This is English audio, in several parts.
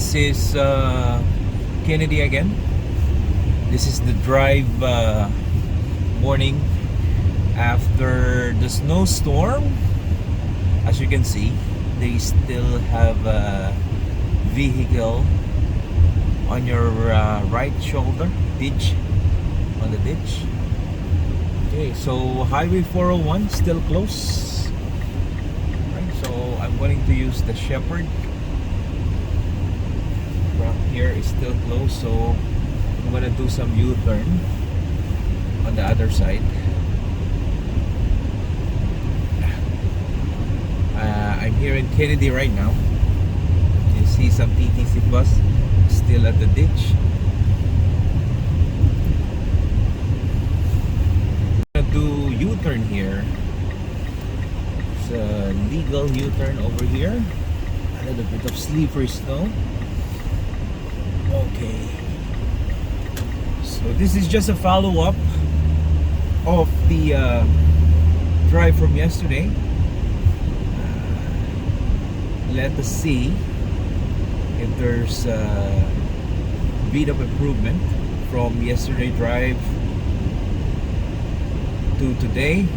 This is Kennedy again. This is the drive morning after the snowstorm. As you can see, they still have a vehicle on your right shoulder, ditch, on the ditch. Okay, so Highway 401 still close. Right, so I'm going to use the Shepherd. From here is still closed, so I'm gonna do some U-turn on the other side. I'm here in Kennedy right now. You see some TTC bus still at the ditch. I'm gonna do U-turn here. It's a legal U-turn over here. A little bit of slippery snow. Okay, so this is just a follow-up of the drive from yesterday. Let us see if there's a bit of improvement from yesterday drive to today.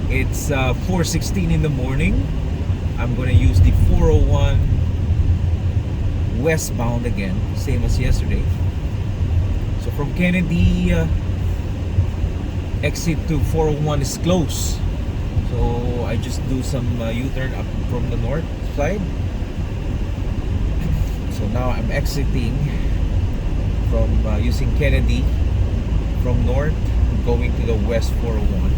It's 4:16 in the morning. I'm gonna use the 401 westbound again, same as yesterday. So from Kennedy, exit to 401 is close, so I just do some U-turn up from the north side. So now I'm exiting from using Kennedy from north going to the west 401,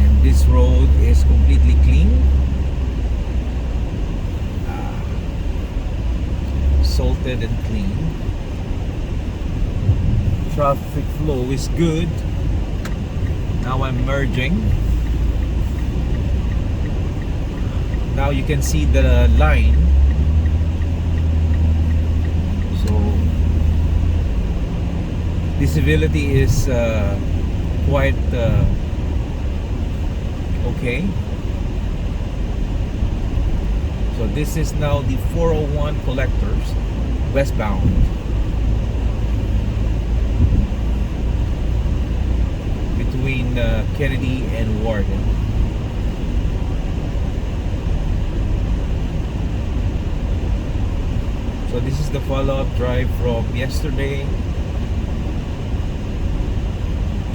and this road is completely clean. Salted and clean. Traffic flow is good. Now I'm merging. Now you can see the line. So visibility is quite okay. So this is now the 401 collectors westbound. Between Kennedy and Warden. So this is the follow-up drive from yesterday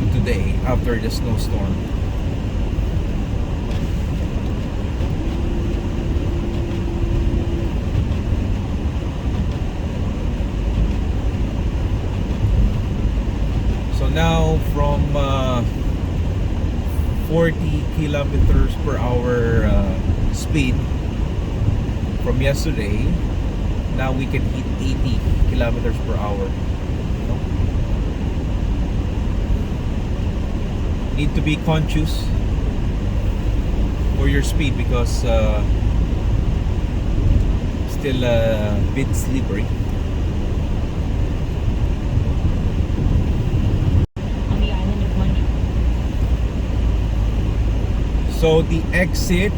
to today after the snowstorm. Now from 40 kilometers per hour speed from yesterday, now we can hit 80 kilometers per hour. Need to be conscious for your speed because still a bit slippery. So the exit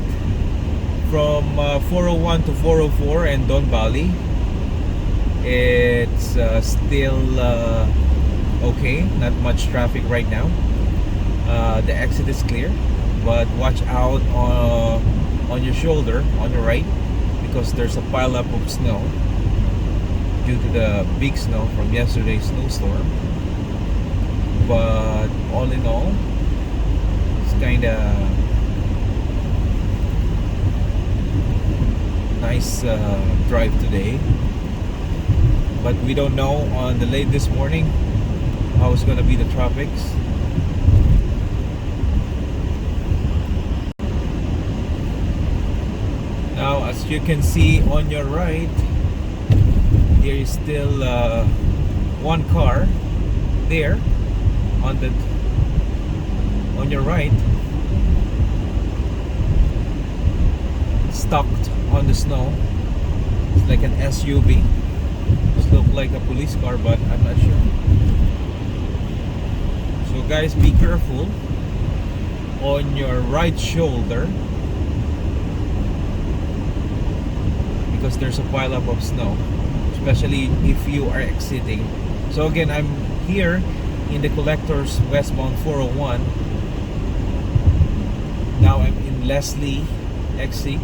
from 401 to 404 and Don Valley, it's still okay, not much traffic right now. The exit is clear, but watch out on your shoulder, on your right, because there's a pile up of snow due to the big snow from yesterday's snowstorm. But all in all, it's kinda nice drive today, but we don't know on the late this morning how it's gonna be the traffics. Now as you can see on your right, there is still one car there on your right, stuck on the snow. It's like an SUV. It looks like a police car, but I'm not sure. So guys, be careful on your right shoulder because there's a pile up of snow, especially if you are exiting. So again, I'm here in the collectors westbound 401. Now I'm in Leslie exit.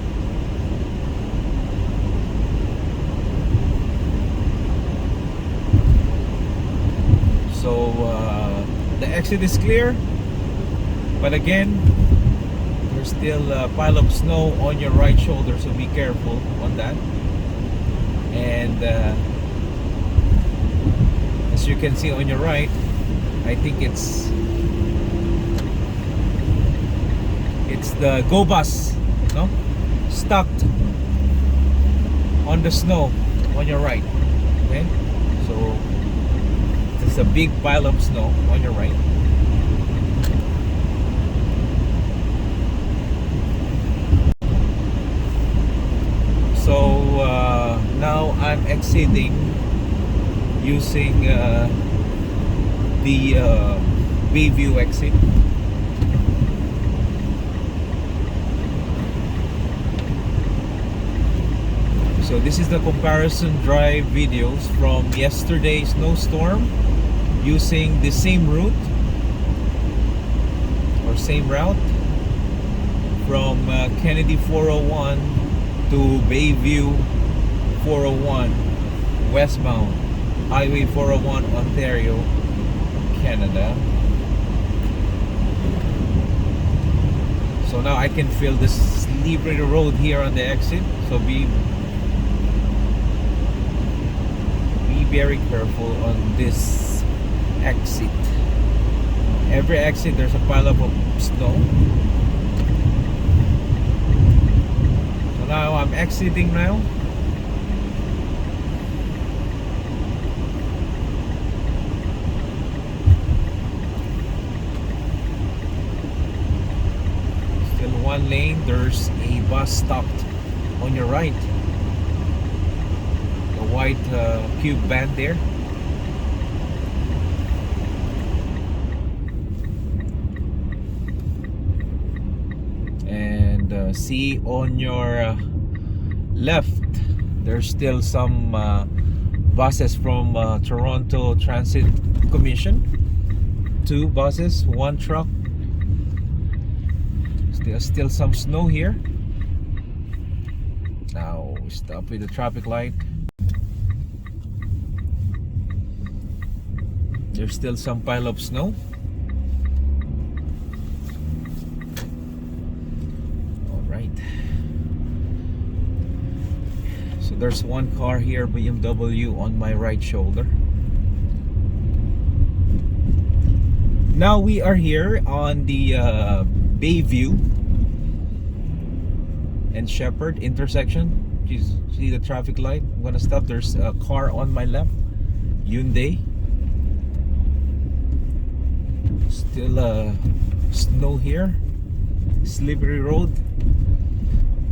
So the exit is clear, but again, there's still a pile of snow on your right shoulder, so be careful on that. And as you can see on your right, I think it's the go bus, no, stuck on the snow on your right. Okay, so there's a big pile of snow on your right. So now I'm exiting using the Bayview exit. So this is the comparison drive videos from yesterday's snowstorm using the same route or same route from Kennedy 401 to Bayview 401 westbound, Highway 401, Ontario, Canada. So now I can feel the slippery road here on the exit, so be very careful on this exit. Every exit there's a pile of snow. So now I'm exiting now. Still one lane. There's a bus stopped on your right. White cube band there. And see on your left, there's still some buses from Toronto Transit Commission. 2 buses, 1 truck. Still some snow here. Now we stop with the traffic light. There's still some pile of snow. All right. So there's one car here, BMW, on my right shoulder. Now we are here on the Bayview and Shepherd intersection. You see the traffic light? I'm gonna stop. There's a car on my left, Hyundai. Still snow here, slippery road,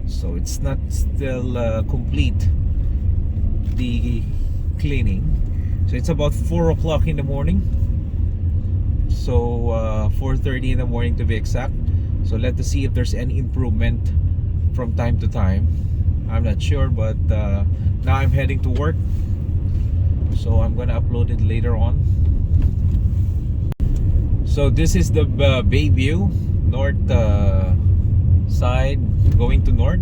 so it's not still complete the cleaning. So it's about 4 o'clock in the morning, so 4:30 in the morning to be exact. So let's see if there's any improvement from time to time. I'm not sure, but now I'm heading to work, so I'm gonna upload it later on. So this is the Bayview north side going to north.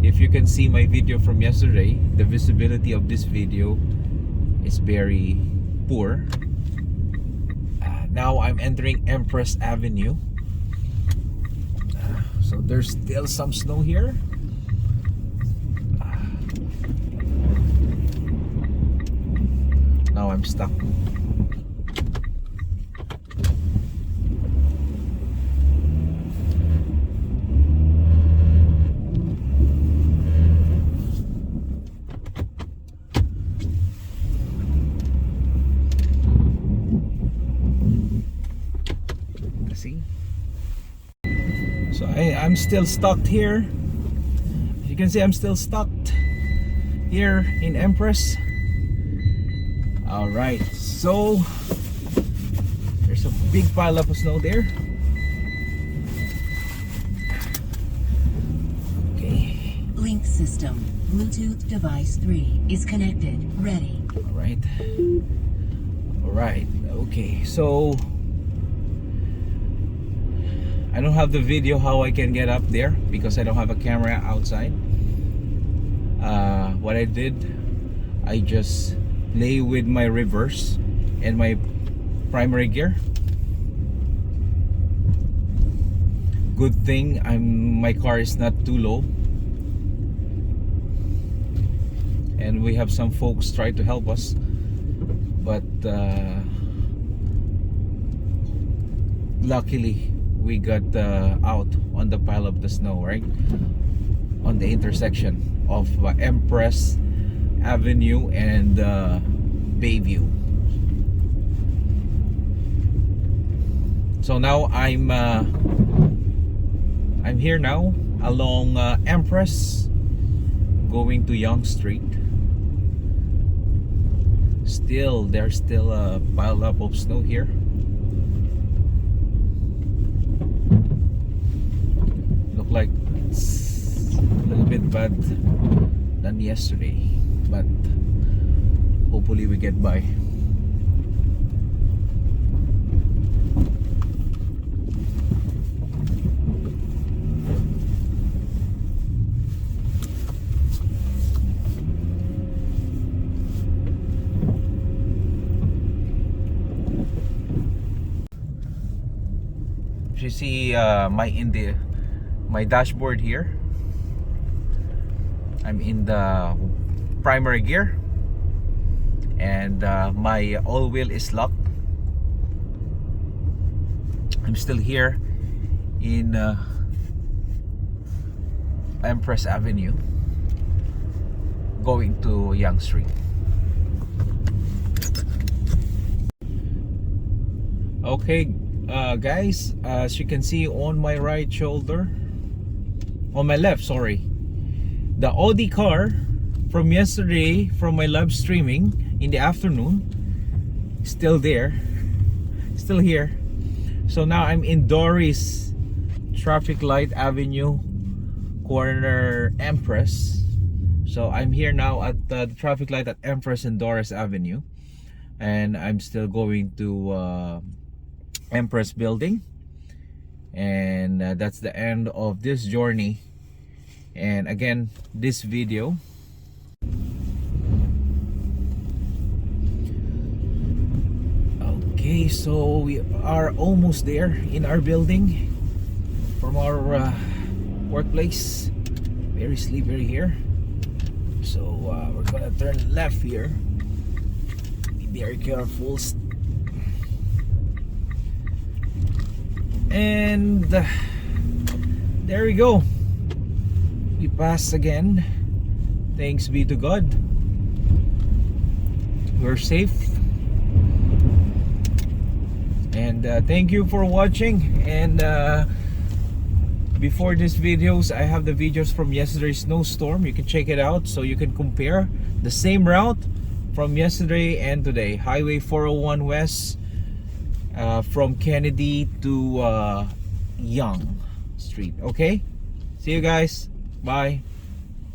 If you can see my video from yesterday, the visibility of this video is very poor. Now I'm entering Empress Avenue. So there's still some snow here. Now I'm stuck. See? So I'm still stuck here. As you can see, I'm still stuck here in Empress. All right, so there's a big pile of snow there. Okay, Link system. Bluetooth device 3 is connected. Ready. All right. Okay, so I don't have the video how I can get up there because I don't have a camera outside. What I did, I just play with my reverse and my primary gear. Good thing my car is not too low, and we have some folks try to help us, but luckily we got out on the pile of the snow, right on the intersection of Empress Avenue and Bayview. So now I'm here now along Empress going to Young Street. There's still a pile up of snow here. Look like it's a little bit bad than yesterday, but hopefully we get by. You see my dashboard here. I'm in the primary gear, and my all wheel is locked. I'm still here in Empress Avenue going to Young Street. Okay, guys, as you can see on my right shoulder, on my left, sorry, the Audi car from yesterday from my live streaming in the afternoon, still there, still here. So now I'm in Doris Traffic Light Avenue corner Empress. So I'm here now at the traffic light at Empress and Doris Avenue, and I'm still going to Empress building, and that's the end of this journey. And again, this video, okay, so we are almost there in our building from our workplace. Very slippery here, so we're gonna turn left here. Be very careful. And there we go, we pass again. Thanks be to God, we're safe. And thank you for watching. And before these videos, I have the videos from yesterday's snowstorm. You can check it out so you can compare the same route from yesterday and today. Highway 401 West, from Kennedy to Young Street. Okay, see you guys, bye.